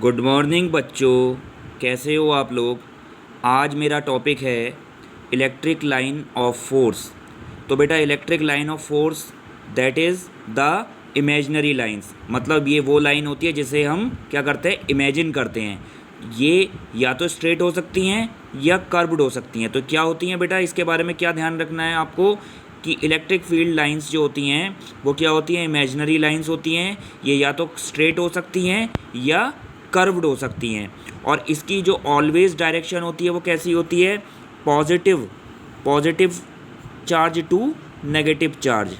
Good morning बच्चों, कैसे हो आप लोग। आज मेरा टॉपिक है इलेक्ट्रिक लाइन ऑफ फोर्स। तो बेटा electric line of force that is the imaginary lines, मतलब ये वो लाइन होती है जिसे हम क्या करते हैं, इमेजिन करते हैं। ये या तो स्ट्रेट हो सकती हैं या कर्व्ड हो सकती हैं। तो क्या होती हैं बेटा, इसके बारे में क्या ध्यान रखना है आपको कि इलेक्ट्रिक फील्ड लाइंस जो होती हैं वो क्या होती हैं, इमेजिनरी लाइंस होती हैं। ये या तो स्ट्रेट हो सकती हैं या कर्व्ड हो सकती हैं। और इसकी जो ऑलवेज डायरेक्शन होती है वो कैसी होती है, positive positive charge to negative charge,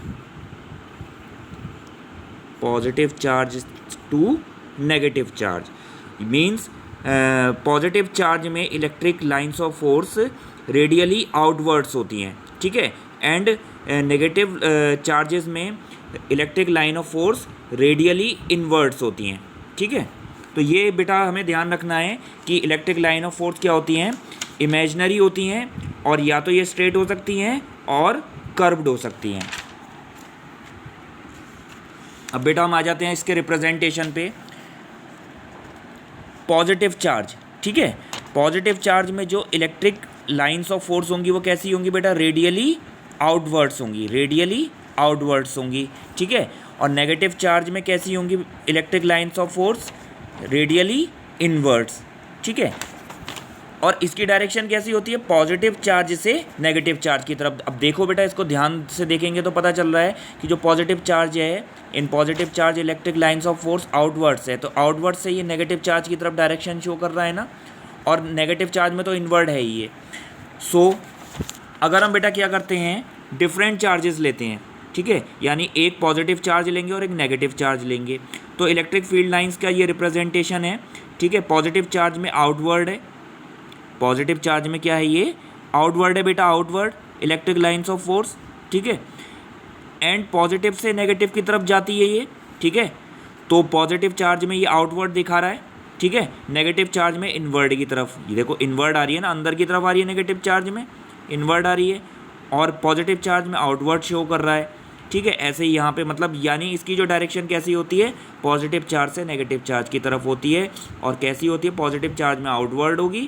positive charge to negative charge means positive charge में electric lines of force radially outwards होती हैं, ठीक है। एंड नेगेटिव चार्जेस में electric line of force radially inwards होती हैं, ठीक है। तो ये बेटा हमें ध्यान रखना है कि इलेक्ट्रिक लाइन ऑफ फोर्स क्या होती हैं, इमेजिनरी होती हैं, और या तो ये स्ट्रेट हो सकती हैं और कर्व्ड हो सकती हैं। अब बेटा हम आ जाते हैं इसके रिप्रेजेंटेशन पे। पॉजिटिव चार्ज, ठीक है। पॉजिटिव चार्ज में जो इलेक्ट्रिक लाइंस ऑफ फोर्स होंगी वो कैसी होंगी बेटा, रेडियली आउटवर्ड्स होंगी, रेडियली आउटवर्ड्स होंगी, ठीक है। और नेगेटिव चार्ज में कैसी होंगी electric lines of force, radially inwards, ठीक है। और इसकी डायरेक्शन कैसी होती है, पॉजिटिव चार्ज से नेगेटिव चार्ज की तरफ। अब देखो बेटा, इसको ध्यान से देखेंगे तो पता चल रहा है कि जो पॉजिटिव चार्ज है, in positive charge electric lines of force outwards है, तो आउटवर्ड से ये नेगेटिव चार्ज की तरफ डायरेक्शन शो कर रहा है ना, और नेगेटिव चार्ज में तो इनवर्ड है ही ये। सो अगर हम बेटा क्या करते हैं, डिफरेंट चार्जेस लेते हैं, ठीक है, यानी एक पॉजिटिव चार्ज लेंगे और एक नेगेटिव चार्ज लेंगे, तो इलेक्ट्रिक फील्ड लाइंस का ये रिप्रेजेंटेशन है, ठीक है। पॉजिटिव चार्ज में आउटवर्ड है, पॉजिटिव चार्ज में क्या है, ये आउटवर्ड है बेटा, outward electric lines of force, ठीक है। एंड पॉजिटिव से नेगेटिव की तरफ जाती है ये, ठीक है। तो पॉजिटिव चार्ज में ये आउटवर्ड दिखा रहा है, ठीक है। नेगेटिव चार्ज में इनवर्ड की तरफ, ये देखो इनवर्ड आ रही है ना, अंदर की तरफ आ रही है, नेगेटिव चार्ज में इनवर्ड आ रही है, और पॉजिटिव चार्ज में आउटवर्ड शो कर रहा है, ठीक है। ऐसे ही यहाँ पे मतलब यानी इसकी जो डायरेक्शन कैसी होती है, पॉजिटिव चार्ज से नेगेटिव चार्ज की तरफ होती है। और कैसी होती है, पॉजिटिव चार्ज में आउटवर्ड होगी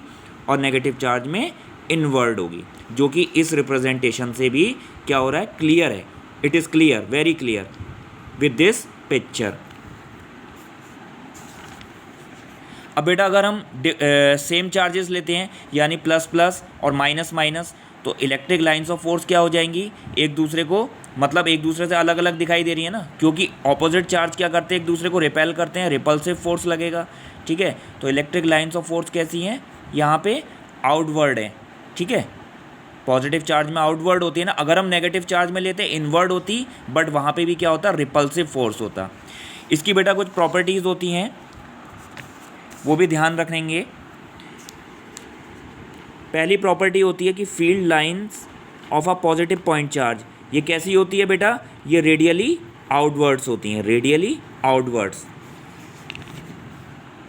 और नेगेटिव चार्ज में इनवर्ड होगी, जो कि इस रिप्रेजेंटेशन से भी क्या हो रहा है, क्लियर है। It is clear, very clear with this picture. अब बेटा अगर हम सेम चार्जेस लेते हैं, यानी प्लस प्लस और माइनस माइनस, तो इलेक्ट्रिक लाइंस ऑफ फोर्स क्या हो जाएंगी, एक दूसरे को मतलब एक दूसरे से अलग अलग दिखाई दे रही है ना, क्योंकि ऑपोजिट चार्ज क्या करते हैं, एक दूसरे को रिपेल करते हैं, रिपल्सिव फोर्स लगेगा, ठीक है। तो इलेक्ट्रिक लाइंस ऑफ फोर्स कैसी हैं, यहाँ पे आउटवर्ड है, ठीक है। पॉजिटिव चार्ज में आउटवर्ड होती है ना, अगर हम नेगेटिव चार्ज में लेते इनवर्ड होती, बट वहाँ पे भी क्या होता, रिपल्सिव फोर्स होता। इसकी बेटा कुछ प्रॉपर्टीज़ होती हैं, वो भी ध्यान रखेंगे। पहली प्रॉपर्टी होती है कि field lines of a positive point charge, ये कैसी होती है बेटा, ये रेडियली आउटवर्ड्स होती हैं, radially outwards.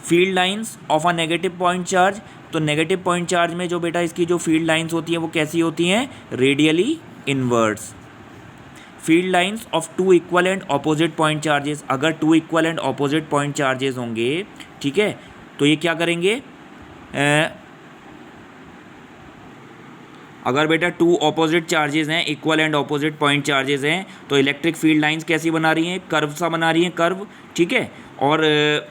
Field lines of a negative point charge, तो नेगेटिव पॉइंट चार्ज में जो बेटा इसकी जो फील्ड लाइंस होती हैं वो कैसी होती हैं, radially inwards. Field lines of two equal and opposite point charges, अगर two equal and opposite point charges होंगे, ठीक है, तो ये क्या करेंगे, अगर बेटा टू ऑपोजिट चार्जेस हैं, equal and opposite point charges हैं, तो इलेक्ट्रिक फील्ड लाइंस कैसी बना रही हैं, कर्व सा बना रही हैं, कर्व, ठीक है। और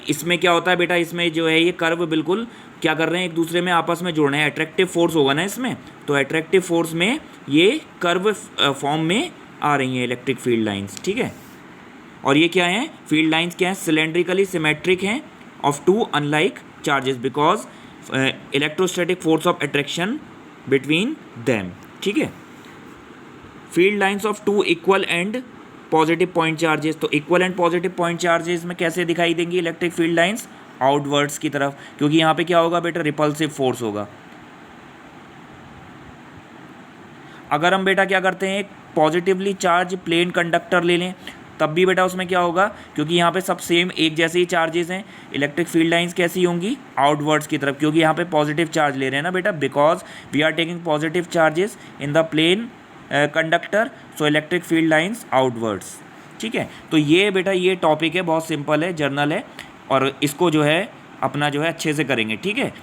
इसमें क्या होता है बेटा, इसमें जो है ये कर्व बिल्कुल क्या कर रहे हैं, एक दूसरे में आपस में जुड़ रहे हैं, अट्रैक्टिव फोर्स होगा ना इसमें, तो अट्रैक्टिव फोर्स में ये कर्व फॉर्म में आ रही हैं इलेक्ट्रिक फील्ड लाइंस, ठीक है। और ये क्या हैं, फील्ड लाइंस क्या हैं, सिलेंड्रिकली सिमेट्रिक हैं of two unlike charges because electrostatic force of attraction between them, ठीक है। Field lines of two equal and positive point charges, तो equal and positive point charges में कैसे दिखाई देंगी इलेक्ट्रिक फील्ड लाइंस, आउटवर्ड्स की तरफ, क्योंकि यहाँ पे क्या होगा बेटा, रिपल्सिव फोर्स होगा। अगर हम बेटा क्या करते हैं, पॉजिटिवली चार्ज प्लेन कंडक्टर ले लें, तब भी बेटा उसमें क्या होगा, क्योंकि यहाँ पे सब सेम एक जैसे ही चार्जेस हैं, इलेक्ट्रिक फील्ड लाइंस कैसी होंगी, आउटवर्ड्स की तरफ, क्योंकि यहाँ पे पॉजिटिव चार्ज ले रहे हैं ना बेटा, because we are taking positive charges in the plane conductor, so electric field lines outwards, ठीक है। तो ये बेटा ये टॉपिक है, बहुत सिंपल है, जर्नल है, और इसको जो है अपना जो है अच्छे से करेंगे, ठीक है।